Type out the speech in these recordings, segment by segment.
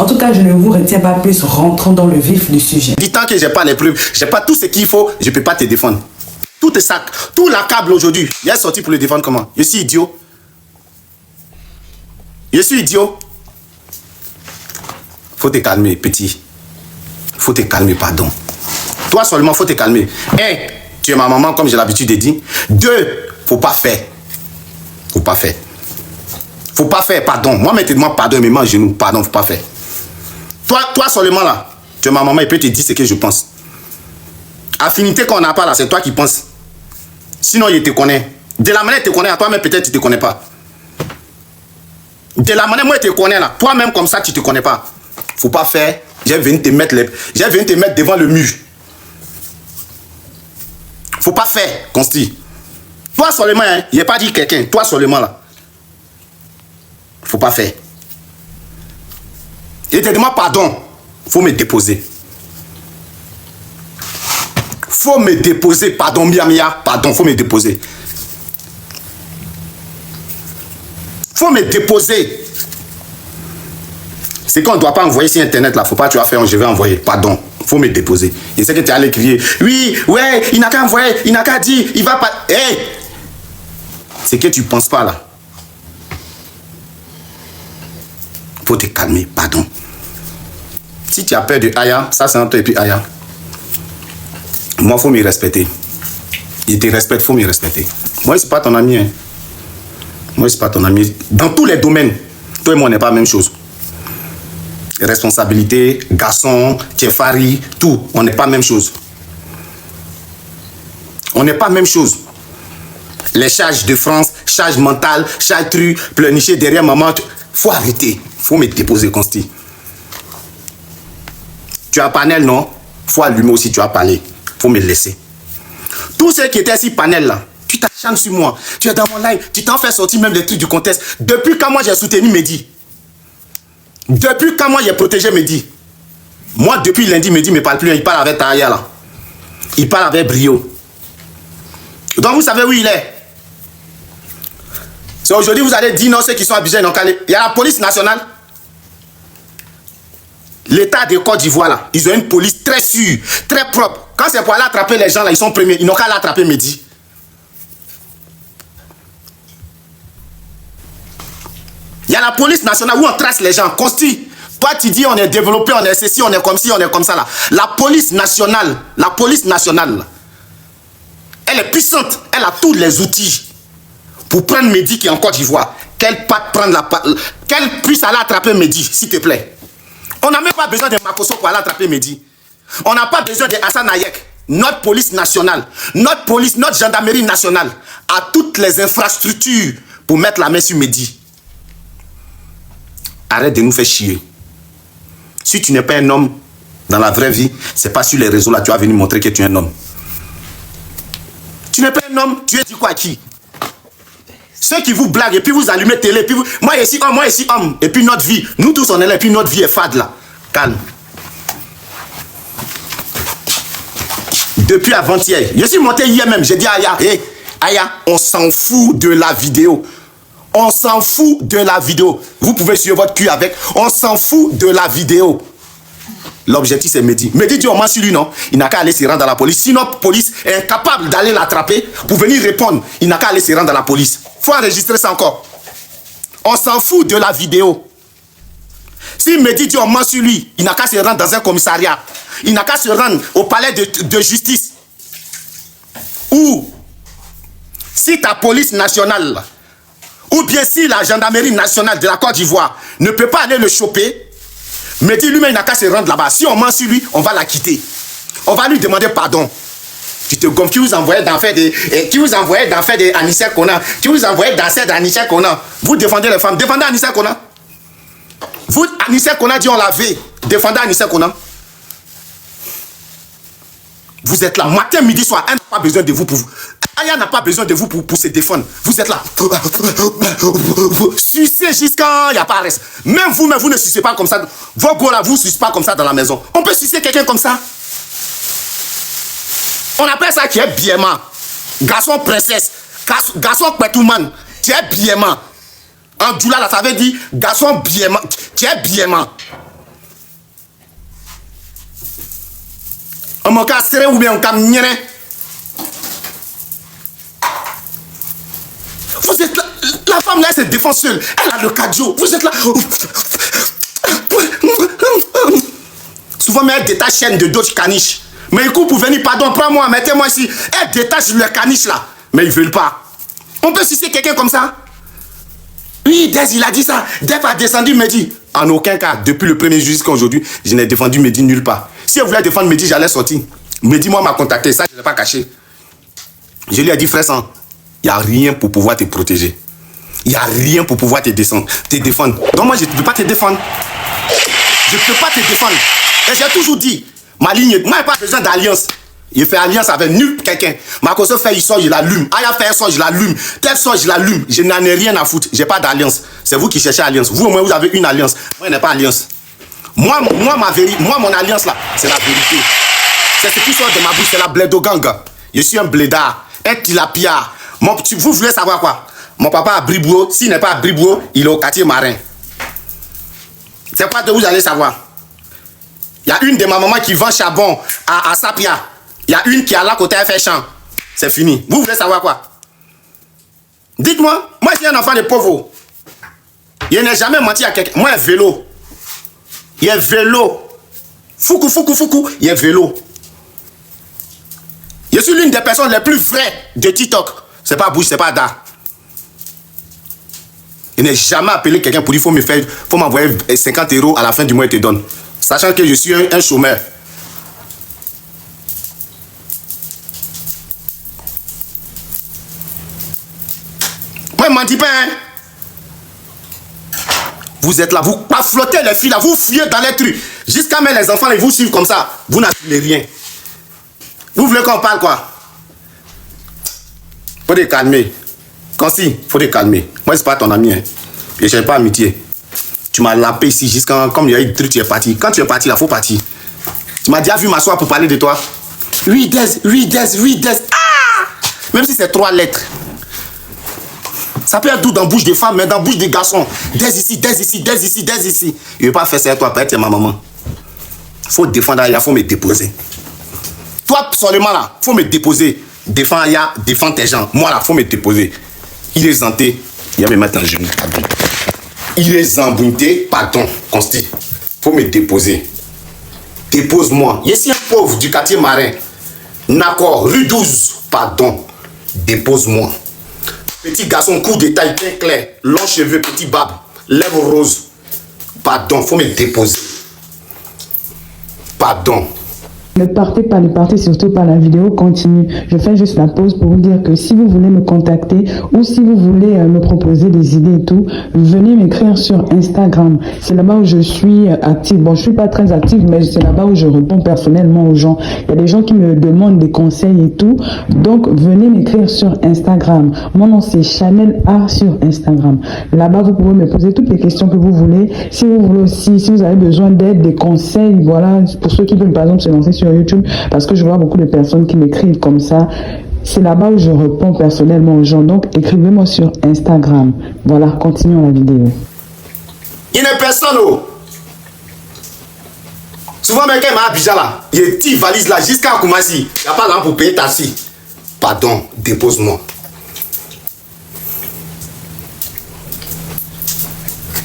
En tout cas, je ne vous retiens pas plus, rentrons dans le vif du sujet. Dis tant que j'ai pas les preuves, j'ai pas tout ce qu'il faut, je peux pas te défendre. Tout est sac, tout l'accable aujourd'hui. Il est sorti pour le défendre comment? Je suis idiot. Je suis idiot. Faut te calmer, petit. Faut te calmer, pardon. Toi seulement, faut te calmer. Un, tu es ma maman, comme j'ai l'habitude de dire. Deux, faut pas faire. Faut pas faire. Faut pas faire, pardon. Moi, mettez-moi pardon, mais moi, genou, pardon, faut pas faire. Toi seulement là, tu es ma maman, il peut te dire ce que je pense. Affinité qu'on n'a pas là, c'est toi qui penses. Sinon, il te connaît. De la manière il te connaît, à toi-même, peut-être tu te connais pas. De la manière moi, il te connais là, toi-même comme ça, tu te connais pas. Faut pas faire. J'ai venu te mettre devant le mur. Faut pas faire, Consti. Toi seulement, hein, il n'a pas dit quelqu'un, toi seulement là. Faut pas faire. Et te demande pardon. Faut me déposer. Faut me déposer, pardon, Mia, pardon, faut me déposer. Faut me déposer. C'est qu'on ne doit pas envoyer sur Internet là, faut pas tu vas faire, je vais envoyer, pardon, faut me déposer. Et c'est que tu allais crier, oui, ouais, il n'a qu'à envoyer, il n'a qu'à dire, il va pas. Hey! C'est que tu penses pas là. Faut te calmer, pardon. Si tu as peur de Aya, ça c'est entre toi et puis Aya. Moi, faut me respecter. Il te respecte, faut me respecter. Moi, c'est pas ton ami. Hein. Moi, c'est pas ton ami. Dans tous les domaines, toi et moi, on n'est pas la même chose. Responsabilité, garçon, Tiefari, tout, on n'est pas la même chose. On n'est pas la même chose. Les charges de France, charges mentales, charges trucs, pleurnicher derrière maman, faut arrêter. Faut me déposer, Consti. Tu as panel, non? Faut allumer aussi, tu as parlé. Faut me laisser. Tous ceux qui étaient assis panel là, tu t'acharnes sur moi. Tu es dans mon live, tu t'en fais sortir même des trucs du contexte. Depuis quand moi j'ai soutenu Mehdi. Depuis quand moi j'ai protégé Mehdi. Moi depuis lundi, Mehdi ne me parle plus. Il parle avec Taya là. Il parle avec brio. Donc vous savez où il est. C'est aujourd'hui vous allez dire non, ceux qui sont abusés. Donc, il y a la police nationale. L'État de Côte d'Ivoire là, ils ont une police très sûre, très propre. Quand c'est pour aller attraper les gens là, ils sont premiers. Ils n'ont qu'à aller attraper Mehdi. Il y a la police nationale où on trace les gens. Consti, toi tu dis on est développé, on est ceci, on est comme ci, on est comme ça là. La police nationale, là, elle est puissante. Elle a tous les outils pour prendre Mehdi qui est en Côte d'Ivoire. Qu'elle puisse aller attraper Mehdi, s'il te plaît. On n'a même pas besoin de Makosso pour aller attraper Mehdi. On n'a pas besoin de Hassan Hayek. Notre police nationale, notre police, notre gendarmerie nationale a toutes les infrastructures pour mettre la main sur Mehdi. Arrête de nous faire chier. Si tu n'es pas un homme dans la vraie vie, c'est pas sur les réseaux là tu vas venir montrer que tu es un homme. Tu n'es pas un homme, tu es dit quoi à qui? Ceux qui vous blaguent et puis vous allumez télé, puis vous... moi ici homme, et puis notre vie, nous tous on est là, et puis notre vie est fade là. Calme. Depuis avant-hier, je suis monté hier même, j'ai dit à Aya, hey, Aya, on s'en fout de la vidéo. On s'en fout de la vidéo. Vous pouvez suivre votre cul avec, on s'en fout de la vidéo. L'objectif c'est Mehdi. Mehdi dit au moins sur lui non, il n'a qu'à aller se rendre dans la police. Si notre police est incapable d'aller l'attraper pour venir répondre, il n'a qu'à aller se rendre dans la police. Faut enregistrer ça encore. On s'en fout de la vidéo. Si Mehdi dit au moins sur lui, il n'a qu'à se rendre dans un commissariat. Il n'a qu'à se rendre au palais de justice. Ou si ta police nationale, ou bien si la gendarmerie nationale de la Côte d'Ivoire ne peut pas aller le choper, Mehdi lui-même n'a qu'à se rendre là-bas. Si on ment sur lui, on va la quitter. On va lui demander pardon. Tu te gonfles, qui vous envoyez d'en faire des Anissa Kona. Qui vous envoyez danser d'Anissa Kona. Vous défendez les femmes. Défendez Anissa Kona. Vous, Anissa Kona dit on l'a vu. Défendez Anissa Kona. Vous êtes là, matin, midi, soir. Elle n'a pas besoin de vous pour vous. Aya n'a pas besoin de vous pour se défendre. Vous êtes là. Sucez jusqu'à il n'y a pas de reste. Même vous ne sucez pas comme ça. Vos gars là, vous ne sucez pas comme ça dans la maison. On peut sucer quelqu'un comme ça. On appelle ça qui est biaiement. Garçon princesse. Garçon petouman. Qui est biaiement. En djoula là, ça veut dire garçon biaiement. Qui est biaiement. On m'a cassé ou bien on m'a mis. Vous êtes là, la femme là, elle se défend seule. Elle a le cardio. Vous êtes là. Souvent, mais elle détache chaîne de d'autres caniches. Mais écoute, pour venir, pardon, prends-moi, mettez-moi ici. Elle détache le caniche là. Mais ils veulent pas. On peut sucer quelqu'un comme ça? Oui, Dez, il a dit ça. Dez a descendu Mehdi. En aucun cas, depuis le premier jour jusqu'à aujourd'hui, je n'ai défendu Mehdi nulle part. Si elle voulait défendre Mehdi, j'allais sortir. Mehdi, moi, m'a contacté. Ça, je ne l'ai pas caché. Je lui ai dit, frère Sang, il n'y a rien pour pouvoir te protéger. Il n'y a rien pour pouvoir te défendre. Donc moi, je ne peux pas te défendre. Je ne peux pas te défendre. Et j'ai toujours dit, ma ligne, moi, je n'ai pas besoin d'alliance. Il fait alliance avec nul quelqu'un. Marcoso fait, il sort, je l'allume. Aya fait, il sort, je l'allume. Tel sort, je l'allume. Je n'en ai rien à foutre. Je n'ai pas d'alliance. C'est vous qui cherchez alliance. Vous, au moins, vous avez une alliance. Moi, je n'ai pas alliance. Moi, mon alliance, là, c'est la vérité. C'est ce qui sort de ma bouche, c'est la blédo gang. Je suis un blédard, un tilapia. Vous voulez savoir quoi? Mon papa a Bribouo. S'il n'est pas à Bribouo, il est au quartier marin. C'est pas de vous allez savoir. Il y a une de ma maman qui vend charbon à Sapia. Il y a une qui est là côté fait champ. C'est fini. Vous voulez savoir quoi? Dites-moi, moi je suis un enfant de pauvre. Je n'ai jamais menti à quelqu'un. Moi, vélo. Il y a vélo. Foukou, il y a vélo. Je suis l'une des personnes les plus vraies de TikTok. C'est pas Bouche, c'est pas Da. Je n'ai jamais appelé quelqu'un pour dire faut m'envoyer 50 € à la fin du mois et te donne. Sachant que je suis un chômeur. Moi, je ne m'en dis pas, hein. Vous êtes là, vous pas flottez les filles là, vous fuyez dans les trucs. Jusqu'à même les enfants, ils vous suivent comme ça. Vous n'assumez rien. Vous voulez qu'on parle quoi? Faut te calmer. Consi, faut te calmer. Moi, c'est pas ton ami, hein. Et je n'ai pas amitié. Tu m'as lapé ici jusqu'à comme il y a eu des trucs, tu es parti. Quand tu es parti, là, faut partir. Tu m'as déjà vu m'asseoir pour parler de toi. Oui, Dez. Ah! Même si c'est 3 lettres. Ça peut être tout dans la bouche des femmes, mais dans la bouche des garçons. Dez ici. Je ne vais pas faire ça à toi, peut-être c'est ma maman. Faut défendre Aya, faut me déposer. Toi, seulement là, faut me déposer. Défends Aya, défends tes gens. Moi là, faut me déposer. Il est zanté, il va me mettre en genou. Il est zambouinté, pardon, Consti. Faut me déposer. Dépose-moi. Je suis un pauvre du quartier marin. D'accord, rue 12, pardon. Dépose-moi. Petit garçon, court de taille bien clair, long cheveux, petit barbe, lèvres roses. Pardon, faut me déposer. Pardon. Ne partez surtout pas, la vidéo continue. Je fais juste la pause pour vous dire que si vous voulez me contacter ou si vous voulez me proposer des idées et tout, venez m'écrire sur Instagram. C'est là-bas où je suis active. Bon, je suis pas très active, mais c'est là-bas où je réponds personnellement aux gens. Il y a des gens qui me demandent des conseils et tout. Donc, venez m'écrire sur Instagram. Mon nom, c'est Chanel A sur Instagram. Là-bas, vous pouvez me poser toutes les questions que vous voulez. Si vous voulez aussi, si vous avez besoin d'aide, des conseils, voilà, pour ceux qui veulent par exemple se lancer sur YouTube, parce que je vois beaucoup de personnes qui m'écrivent comme ça. C'est là-bas où je réponds personnellement aux gens. Donc, écrivez-moi sur Instagram. Voilà, continuons la vidéo. Il n'y a personne. Souvent, même quand il m'a Abidjan là, il y a une petite valise là, jusqu'à Koumassi. Il n'y a pas d'argent pour payer taxi. Pardon, dépose-moi.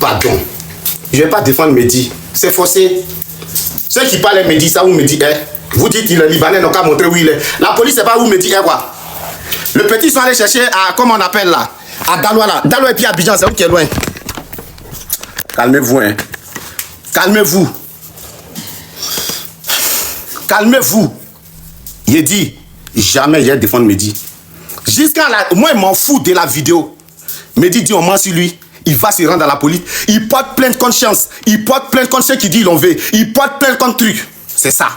Pardon. Je ne vais pas défendre Mehdi. C'est forcé. Ceux qui parlent Mehdi, ça où Mehdi est. Vous dites qu'il est Libanais, donc à montrer où il est. La police, c'est pas où Mehdi est quoi. Le petit sont allés chercher à, comment on appelle là, à Daloa là. Daloa et puis Abidjan, c'est où qui est loin. Calmez-vous, hein. Calmez-vous. Calmez-vous. Il dit, jamais je vais défendre Mehdi. Jusqu'à là, moi, je m'en fous de la vidéo. Mehdi dit, on ment sur lui. Il va se rendre à la police. Il porte plein de conscience. Il porte plein de contre ceux qui disent l'on veut. Il porte plein de contre trucs. C'est ça.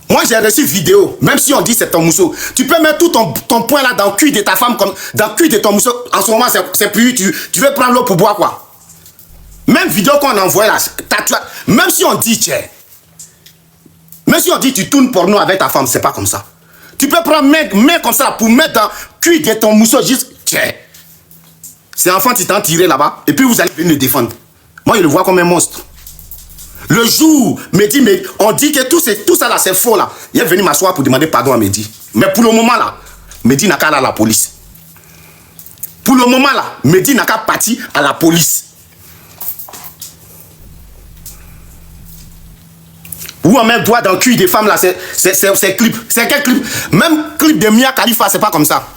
Moi, j'ai reçu vidéo. Même si on dit c'est ton mousseau. Tu peux mettre tout ton poing là dans le cul de ta femme, comme dans le cul de ton mousseau. En ce moment, c'est plus. Tu veux prendre l'eau pour boire quoi. Même vidéo qu'on envoie là. Même si on dit, tiens. Même si on dit tu tournes porno avec ta femme, c'est pas comme ça. Tu peux prendre main comme ça pour mettre dans le cul de ton mousseau juste. Tiens. C'est enfant qui t'en tiré là-bas. Et puis vous allez venir le défendre. Moi, je le vois comme un monstre. Le jour, Mehdi, on dit que tout ça là, c'est faux là. Il est venu m'asseoir pour demander pardon à Mehdi. Mais pour le moment là, Mehdi n'a qu'à aller à la police. Pour le moment là, Mehdi n'a qu'à partir à la police. Où on met le doigt dans le cul des femmes là, c'est clip. C'est quel clip? Même clip de Mia Khalifa, c'est pas comme ça.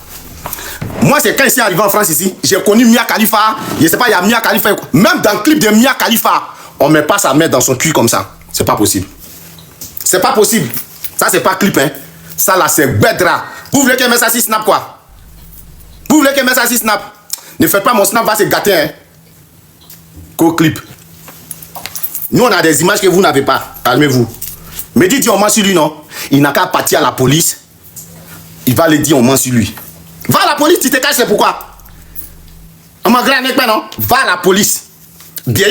Moi, c'est quand je suis arrivé en France ici, j'ai connu Mia Khalifa. Je sais pas, il y a Mia Khalifa. Même dans le clip de Mia Khalifa, on met pas sa main dans son cul comme ça. C'est pas possible. C'est pas possible. Ça, c'est pas clip, hein. Ça là, c'est bedra. Vous voulez qu'elle mette ça sur Snap, quoi? Vous voulez qu'elle mette ça sur Snap? Ne faites pas mon Snap, va se gâter, hein. Co-clip. Nous, on a des images que vous n'avez pas. Calmez-vous. Mehdi dit on ment sur lui, non? Il n'a qu'à partir à la police. Il va le dire on ment sur lui. Va à la police, tu te caches, c'est pourquoi? On m'a grand non? Va à la police. Bien,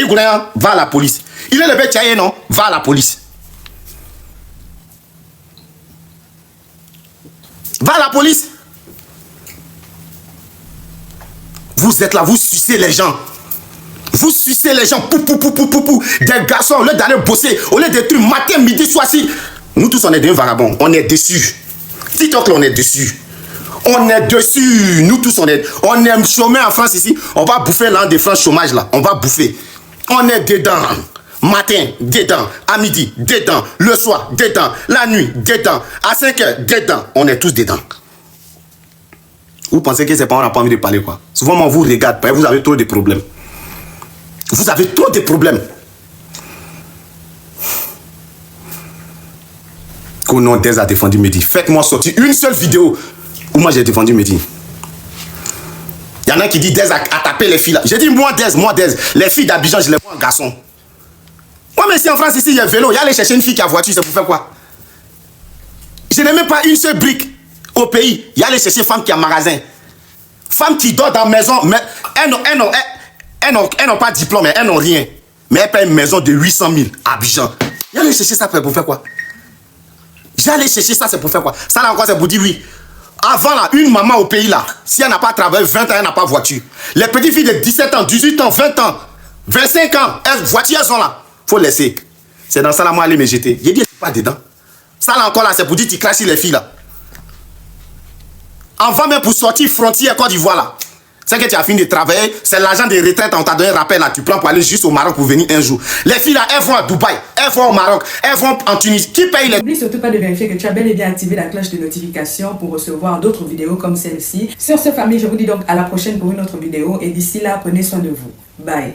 va à la police. Il est le bête, non? Va à la police. Va à la police. Vous êtes là, vous sucez les gens. Vous sucez les gens. Pou. Des garçons, au lieu d'aller bosser, au lieu d'être matin, midi, soir, si. Nous tous, on est des vagabonds. On est déçus. TikTok, là, on est déçus. On est dessus. Nous tous, on est chômeurs en France ici. On va bouffer l'an de France chômage là. On va bouffer. On est dedans. Matin, dedans. À midi, dedans. Le soir, dedans. La nuit, dedans. À 5 heures, dedans. On est tous dedans. Vous pensez que c'est pas on n'a pas envie de parler quoi? Souvent, on vous regarde pas. Vous avez trop de problèmes. Vous avez trop de problèmes. Konon Dez a défendu Mehdi. Faites-moi sortir une seule vidéo où moi j'ai défendu Mehdi. Il y en a qui disent Dez a tapé les filles là. J'ai dit moi Dez. Les filles d'Abidjan, je les vois en garçon. Moi, mais si en France ici, il y a un vélo, il y a aller chercher une fille qui a voiture, c'est pour faire quoi? Je n'ai même pas une seule brique au pays. Il y a aller chercher femme qui a magasin. Femme qui dort dans la maison. Mais elles n'ont pas de diplôme, elles n'ont rien. Mais elles paient une maison de 800 000 à Abidjan. Il y a aller chercher ça pour faire quoi? J'allais chercher ça, c'est pour faire quoi? Ça là encore, c'est pour dire oui. Avant là, une maman au pays là, si elle n'a pas travaillé 20 ans, elle n'a pas voiture. Les petites filles de 17 ans, 18 ans, 20 ans, 25 ans, elles voiture, elles sont là. Faut laisser. C'est dans ça là, moi, aller me jeter. J'ai dit, je suis pas dedans. Ça là encore là, c'est pour dire, tu classes les filles là. Avant même pour sortir frontière Côte d'Ivoire là. C'est que tu as fini de travailler, c'est l'argent des retraites, on t'a donné un rappel là, tu prends pour aller juste au Maroc pour venir un jour. Les filles là, elles vont à Dubaï, elles vont au Maroc, elles vont en Tunisie. Qui paye les... N'oublie surtout pas de vérifier que tu as bel et bien activé la cloche de notification pour recevoir d'autres vidéos comme celle-ci. Sur ce famille, je vous dis donc à la prochaine pour une autre vidéo et d'ici là, prenez soin de vous. Bye.